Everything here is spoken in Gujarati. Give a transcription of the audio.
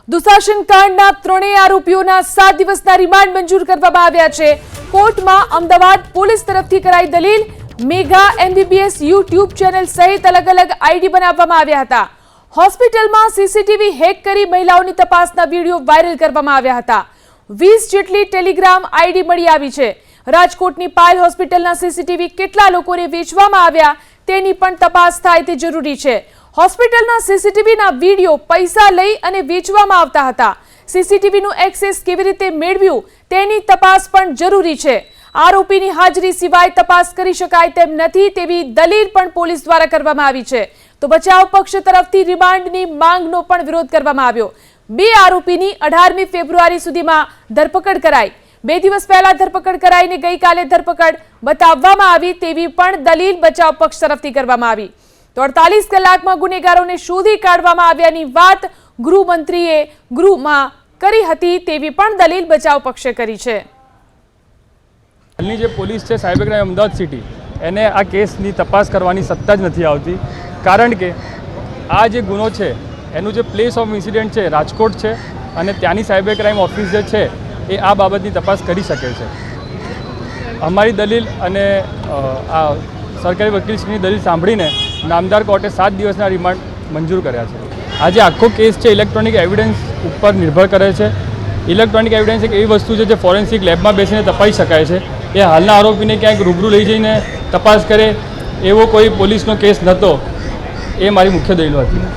દુશાસન કાંડના ત્રણેય આરોપીઓના 7 દિવસના રિમાન્ડ મંજૂર કરવામાં આવ્યા છે। કોર્ટમાં અમદાવાદ પોલીસ તરફથી કરાઈ દલીલ। મેગા MBBS YouTube ચેનલ સહિત અલગ અલગ આઈડી બનાવવામાં આવ્યા હતા। હોસ્પિટલમાં સીસીટીવી હેક કરી મહિલાઓની તપાસના વિડીયો વાયરલ કરવામાં આવ્યા હતા। 20 જેટલી ટેલિગ્રામ આઈડી મળી આવી છે। રાજકોટની પાયલ હોસ્પિટલના સીસીટીવી કેટલા લોકોને વેચવામાં આવ્યા તેની પણ તપાસ થાય તે જરૂરી છે। હોસ્પિટલના સીસીટીવીના વિડીયો પૈસા લઈ અને વેચવામાં આવતા હતા। સીસીટીવીનું એક્સેસ કેવી રીતે મેળવ્યું તેની તપાસ પણ જરૂરી છે। આરોપીની હાજરી સિવાય તપાસ કરી શકાય તેમ નથી તેવી દલીલ પણ પોલીસ દ્વારા કરવામાં આવી છે। તો બચાવ પક્ષ તરફથી રિમાન્ડની માંગનો પણ વિરોધ કરવામાં આવ્યો। બે આરોપીની 18મી ફેબ્રુઆરી સુધીમાં ધરપકડ કરાઈ। 2 દિવસ પહેલા ધરપકડ કરાઈને ગઈકાલે ધરપકડ બતાવવામાં આવી તેવી પણ દલીલ બચાવ પક્ષ તરફથી કરવામાં આવી। તો 48 કલાકમાં ગુનેગારોને શોધી કાઢવામાં આવ્યાની વાત ગૃહમંત્રીએ ગૃહમાં કરી હતી તેવી પણ દલીલ બચાવ પક્ષે કરી છે। હાલની જે પોલીસ છે સાયબર ક્રાઇમ અમદાવાદ સિટી એને આ કેસની તપાસ કરવાની સત્તા જ નથી આવતી, કારણ કે આ જે ગુનો છે એનું જે પ્લેસ ઓફ ઇન્સિડન્ટ છે રાજકોટ છે અને ત્યાંની સાયબર ક્રાઇમ ઓફિસ જે છે એ આ બાબતની તપાસ કરી શકે છે। અમારી દલીલ અને આ સરકારી વકીલશ્રીની દલીલ સાંભળીને નામદાર કોર્ટે 7 દિવસના રિમાન્ડ મંજૂર કર્યા છે। આ જે આખો કેસ છે ઇલેક્ટ્રોનિક એવિડન્સ ઉપર નિર્ભર કરે છે। ઇલેક્ટ્રોનિક એવિડન્સ એક એવી વસ્તુ છે જે ફોરેન્સિક લેબમાં બેસીને તપાસી શકાય છે। એ હાલના આરોપીને ક્યાંક રૂબરૂ લઈ જઈને તપાસ કરે એવો કોઈ પોલીસનો કેસ નહોતો, એ મારી મુખ્ય દલીલો હતી।